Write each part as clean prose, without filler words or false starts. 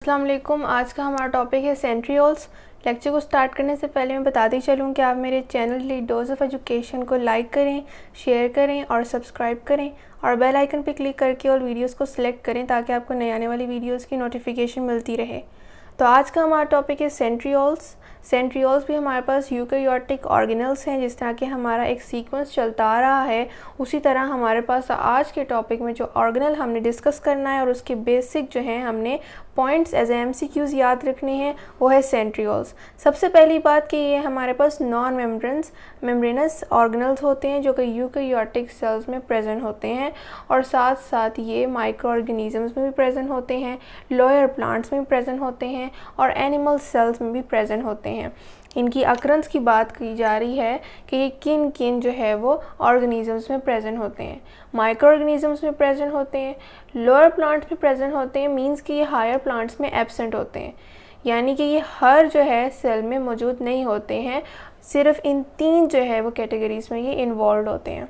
अस्सलाम वालेकुम। आज का हमारा टॉपिक है सेंट्रियोल्स। लेक्चर को स्टार्ट करने से पहले मैं बताती चलूँ कि आप मेरे चैनल डोज ऑफ एजुकेशन को लाइक करें, शेयर करें और सब्सक्राइब करें और बेल आइकन पर क्लिक करके और वीडियोस को सिलेक्ट करें ताकि आपको नई आने वाली वीडियोस की नोटिफिकेशन मिलती रहे। तो आज का हमारा टॉपिक है सेंट्रियोल्स। सेंट्रियोल्स भी हमारे पास यूकैरियोटिक ऑर्गेनल्स हैं। जिस तरह के हमारा एक सीक्वेंस चलता आ रहा है उसी तरह हमारे पास आज के टॉपिक में जो ऑर्गेनल हमने डिस्कस करना है और उसके बेसिक जो हैं हमने पॉइंट्स एज एमसीक्यूज याद रखने हैं वो है सेंट्रियोल्स। सबसे पहली बात कि ये हमारे पास नॉन मेम्ब्रेनस ऑर्गेनल्स होते हैं जो कि यूकैरियोटिक सेल्स में प्रेजेंट होते हैं और साथ साथ ये माइक्रो ऑर्गेनिजम्स में भी प्रेजेंट होते हैं, लोअर प्लांट्स में भी प्रेजेंट होते हैं और एनिमल सेल्स में भी प्रेजेंट होते हैं। इनकी अक्रंस की बात की जा रही है कि ये किन किन जो है वो ऑर्गेनिजम्स में प्रेजेंट होते हैं। माइक्रो ऑर्गेनिजम्स में प्रेजेंट होते हैं, लोअर प्लांट्स में प्रेजेंट होते हैं, मींस कि ये हायर प्लांट्स में एब्सेंट होते हैं, यानी कि ये हर जो है सेल में मौजूद नहीं होते हैं, सिर्फ इन तीन जो है वो कैटेगरीज में ये इन्वॉल्व होते हैं।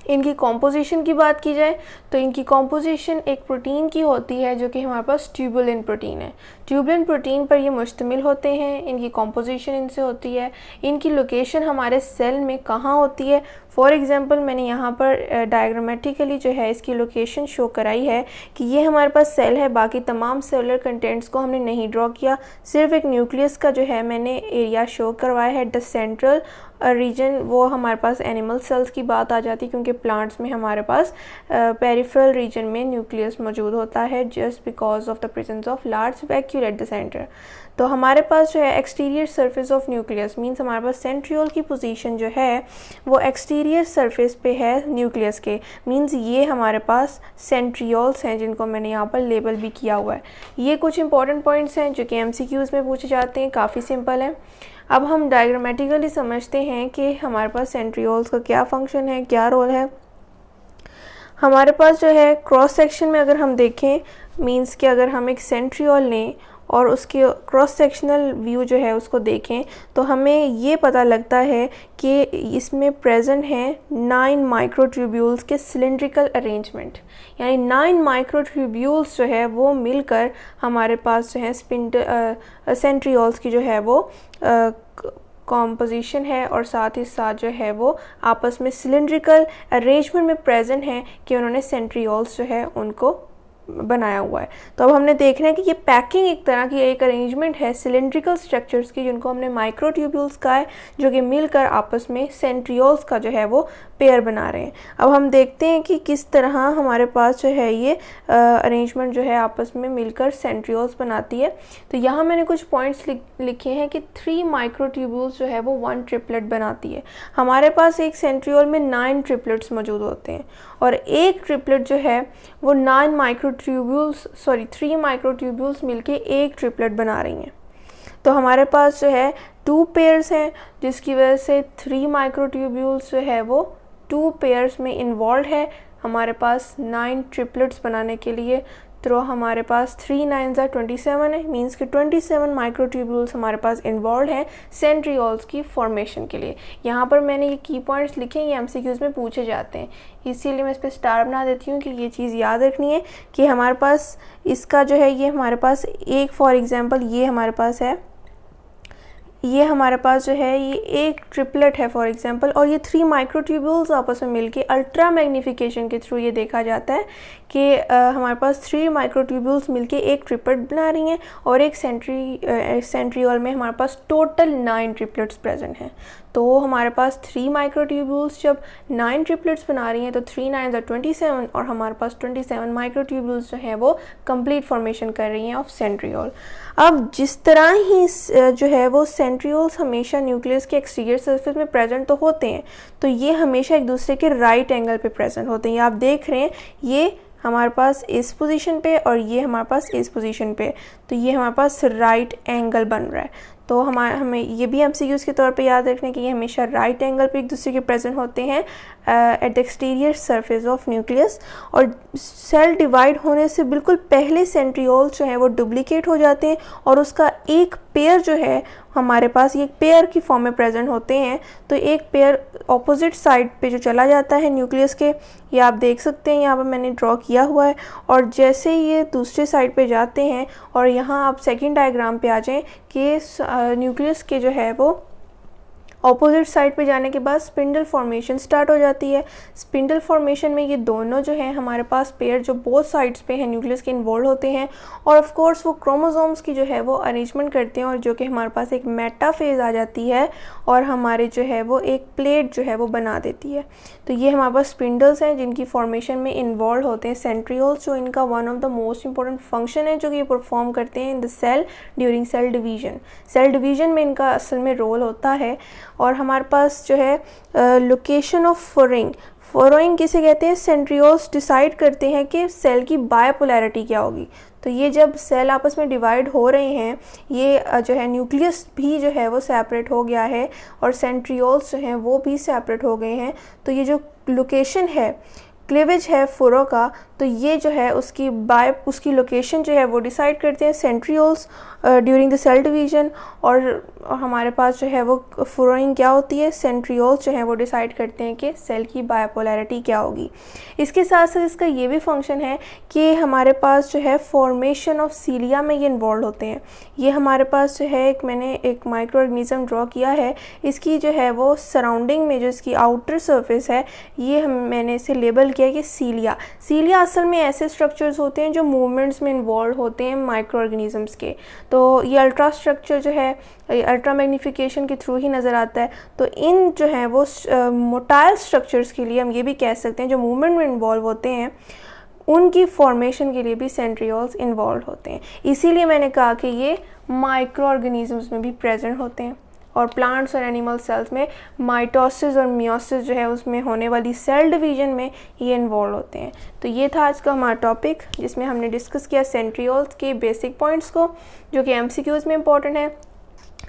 इनकी कॉम्पोजिशन की बात की जाए तो इनकी कॉम्पोजिशन एक प्रोटीन की होती है जो कि हमारे पास ट्यूबुलिन प्रोटीन है। ट्यूबुलिन प्रोटीन पर ये मुश्तमिल होते हैं, इनकी कॉम्पोजिशन इनसे होती है। इनकी लोकेशन हमारे सेल में कहाँ होती है, फॉर एग्जांपल मैंने यहाँ पर डायग्रामेटिकली जो है इसकी लोकेशन शो कराई है कि ये हमारे पास सेल है, बाकी तमाम सेलुलर कंटेंट्स को हमने नहीं ड्रॉ किया, सिर्फ एक न्यूक्लियस का जो है मैंने एरिया शो करवाया है। द सेंट्रल रीजन वो हमारे पास एनिमल सेल्स की बात आ जाती है क्योंकि प्लांट्स में हमारे पास पेरिफेरल रीजन में न्यूक्लियस मौजूद होता है just because of the presence of large vacuole at the centre. तो हमारे पास जो है exterior surface of nucleus means हमारे पास सेंट्रियोल की पोजीशन जो है वो एक्सटीरियर सरफेस पे है न्यूक्लियस के, मींस ये हमारे पास सेंट्रियोल्स हैं जिनको मैंने यहाँ पर लेबल भी किया हुआ है। ये कुछ इंपॉर्टेंट पॉइंट्स हैं जो कि एमसीक्यूज में पूछे जाते हैं, काफ़ी सिंपल है। अब हम डायग्रामेटिकली समझते हैं कि हमारे पास सेंट्रियोल्स का क्या फंक्शन है, क्या रोल है। हमारे पास जो है क्रॉस सेक्शन में अगर हम देखें, मींस कि अगर हम एक सेंट्रियोल लें और उसके क्रॉस सेक्शनल व्यू जो है उसको देखें तो हमें ये पता लगता है कि इसमें प्रेजेंट हैं 9 माइक्रोट्यूब्यूल्स के सिलिंड्रिकल अरेंजमेंट, यानी 9 माइक्रोट्यूब्यूल्स जो है वो मिलकर हमारे पास जो है सेंट्रियोल्स की जो है वो कॉम्पोजिशन है और साथ ही साथ जो है वो आपस में सिलिंड्रिकल अरेंजमेंट में प्रेजेंट हैं कि उन्होंने सेंट्रियोल्स जो है उनको बनाया हुआ है। तो अब हमने देखना है कि ये पैकिंग एक तरह की एक अरेंजमेंट है सिलिंड्रिकल स्ट्रक्चर्स की जिनको हमने माइक्रोट्यूब्यूल्स कहा है जो कि मिलकर आपस में सेंट्रियोल्स का जो है वो पेयर बना रहे हैं। अब हम देखते हैं कि किस तरह हमारे पास जो है ये अरेंजमेंट जो है आपस में मिलकर सेंट्रियोल्स बनाती है। तो यहाँ मैंने कुछ पॉइंट्स लिखे हैं कि 3 माइक्रोट्यूब्यूल्स जो है वो 1 ट्रिपलेट बनाती है। हमारे पास एक सेंट्रियोल में 9 ट्रिपलेट्स मौजूद होते हैं और एक ट्रिपलेट जो है वो 3 माइक्रोट्यूब्यूल्स मिलके एक ट्रिपलेट बना रही हैं। तो हमारे पास जो है 2 पेयर्स हैं जिसकी वजह से 3 माइक्रोट्यूब्यूल्स जो है वो 2 पेयर्स में इन्वॉल्व है हमारे पास 9 ट्रिपलेट्स बनाने के लिए। तो हमारे पास 3 9s are 27 है, मींस कि 27 माइक्रोट्यूब्यूल्स हमारे पास इन्वॉल्व हैं सेंट्रियोल्स की फॉर्मेशन के लिए। यहाँ पर मैंने ये की पॉइंट्स लिखे हैं, ये एमसीक्यूज में पूछे जाते हैं, इसीलिए मैं इस पर स्टार बना देती हूँ कि ये चीज़ याद रखनी है कि हमारे पास इसका जो है ये हमारे पास एक फॉर एग्जांपल ये हमारे पास है, ये हमारे पास जो है ये एक ट्रिपलेट है फॉर एग्जांपल और ये 3 माइक्रोट्यूब्यूल्स आपस में मिलके अल्ट्रा मैग्नीफिकेशन के थ्रू ये देखा जाता है कि हमारे पास 3 माइक्रोट्यूब्यूल्स मिलके एक ट्रिपलेट बना रही हैं और एक सेंट्रियोल में हमारे पास टोटल 9 ट्रिपलेट्स प्रेजेंट हैं। तो हमारे पास 3 माइक्रोट्यूब्यूल्स जब 9 ट्रिपलेट्स बना रही हैं तो 3 9s are 27 और हमारे पास 27 माइक्रोट्यूब्यूल्स जो हैं वो कंप्लीट फॉर्मेशन कर रही हैं ऑफ सेंट्रियोल। अब जिस तरह ही जो है वो सेंट्रियोल्स हमेशा न्यूक्लियस के एक्सटीरियर सरफेस में प्रेजेंट तो होते हैं, तो ये हमेशा एक दूसरे के राइट एंगल पे प्रेजेंट होते हैं। ये आप देख रहे हैं, ये हमारे पास इस पोजीशन पे और ये हमारे पास इस पोजीशन पे, तो ये हमारे पास राइट एंगल बन रहा है। तो हमें ये भी एमसीक्यूज़ के तौर पे याद रखना है कि ये हमेशा राइट एंगल पे एक दूसरे के प्रेजेंट होते हैं at the exterior surface of nucleus. और सेल डिवाइड होने से बिल्कुल पहले सेंट्रियोल्स जो है वो डुप्लीकेट हो जाते हैं और उसका एक पेयर जो है हमारे पास, ये पेयर की फॉर्म में प्रेजेंट होते हैं। तो एक पेयर ऑपोजिट साइड पे जो चला जाता है न्यूक्लियस के, ये आप देख सकते हैं यहाँ पर मैंने ड्रॉ किया हुआ है। और जैसे ही ये दूसरे साइड पे जाते हैं, और यहाँ आप सेकंड डायग्राम पे आ जाएं कि न्यूक्लियस के जो है वो ऑपोजिट साइड पे जाने के बाद स्पिंडल फॉर्मेशन स्टार्ट हो जाती है। स्पिंडल फॉर्मेशन में ये दोनों जो हैं हमारे पास पेयर जो बोथ साइड्स पे हैं न्यूक्लियस के इन्वॉल्व होते हैं, और ऑफ कोर्स वो क्रोमोसोम्स की जो है वो अरेंजमेंट करते हैं, और जो कि हमारे पास एक मेटाफेज आ जाती है और हमारे जो है वो एक प्लेट जो है वो बना देती है। तो ये हमारे पास स्पिंडल्स हैं जिनकी फॉर्मेशन में इन्वॉल्व होते हैं सेंट्रियोल्स, जो इनका one of the most important function है जो कि ये परफॉर्म करते हैं in the cell during cell division. Cell division में इनका असल में रोल होता है। और हमारे पास जो है लोकेशन ऑफ फरोइंग किसे कहते हैं, सेंट्रियोल्स डिसाइड करते हैं कि सेल की बायोपोलैरिटी क्या होगी। तो ये जब सेल आपस में डिवाइड हो रहे हैं, ये जो है न्यूक्लियस भी जो है वो सेपरेट हो गया है और सेंट्रियोल्स जो हैं वो भी सेपरेट हो गए हैं। तो ये जो लोकेशन है, क्लीवेज है फुरो का, तो ये जो है उसकी लोकेशन जो है वो डिसाइड करते हैं centrioles during the cell division. और हमारे पास जो है वो फुरोइंग क्या होती है, सेंट्रियोल्स जो है वो डिसाइड करते हैं कि सेल की बायोपोलैरिटी क्या होगी। इसके साथ साथ इसका ये भी फंक्शन है कि हमारे पास जो है फॉर्मेशन ऑफ सीलिया में ये इन्वॉल्व होते हैं। ये हमारे पास जो है मैंने एक माइक्रो ऑर्गेनिज्म ड्रॉ किया है, इसकी जो है वो सराउंडिंग में जो इसकी आउटर सरफेस है, ये मैंने इसे लेबल किया कि सीलिया असल में ऐसे स्ट्रक्चर्स होते हैं जो मूवमेंट्स में इन्वॉल्व होते हैं माइक्रो ऑर्गेनिजम्स के। तो ये अल्ट्रा स्ट्रक्चर जो है अल्ट्रा मैग्नीफिकेशन के थ्रू ही नज़र आता है। तो इन जो है वो मोटाइल स्ट्रक्चर्स के लिए हम ये भी कह सकते हैं जो मूवमेंट में इन्वॉल्व होते हैं, उनकी फॉर्मेशन के लिए भी सेंट्रियोल्स इन्वॉल्व होते हैं। इसीलिए मैंने कहा कि ये माइक्रो ऑर्गेनिजम्स में भी प्रेजेंट होते हैं। और प्लांट्स और एनिमल सेल्स में माइटोसिस और मियोसिस जो है उसमें होने वाली सेल डिवीजन में ये इन्वॉल्व होते हैं। तो ये था आज का हमारा टॉपिक, जिसमें हमने डिस्कस किया सेंट्रियोल्स के बेसिक पॉइंट्स को, जो कि एमसीक्यूज़ में इंपॉर्टेंट है।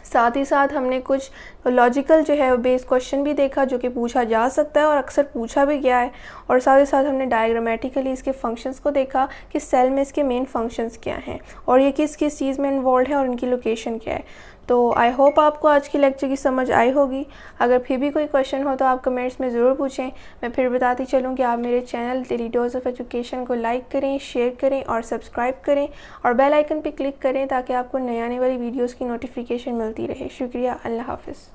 साथ ही साथ हमने कुछ लॉजिकल जो है बेस क्वेश्चन भी देखा जो कि पूछा जा सकता है और अक्सर पूछा भी गया है। और साथ ही साथ हमने डायग्रामेटिकली इसके फंक्शंस को देखा कि सेल में इसके मेन फंक्शंस क्या हैं और ये किस किस चीज़ में इन्वॉल्व है और इनकी लोकेशन क्या है। तो आई होप आपको आज की लेक्चर की समझ आई होगी। अगर फिर भी कोई क्वेश्चन हो तो आप कमेंट्स में ज़रूर पूछें। मैं फिर बताती चलूँ कि आप मेरे channel daily dose of education को लाइक करें, शेयर करें और सब्सक्राइब करें और बेल आइकन पे क्लिक करें ताकि आपको नई आने वाली वीडियोस की नोटिफिकेशन मिलती रहे। शुक्रिया। अल्लाह हाफ़िज़।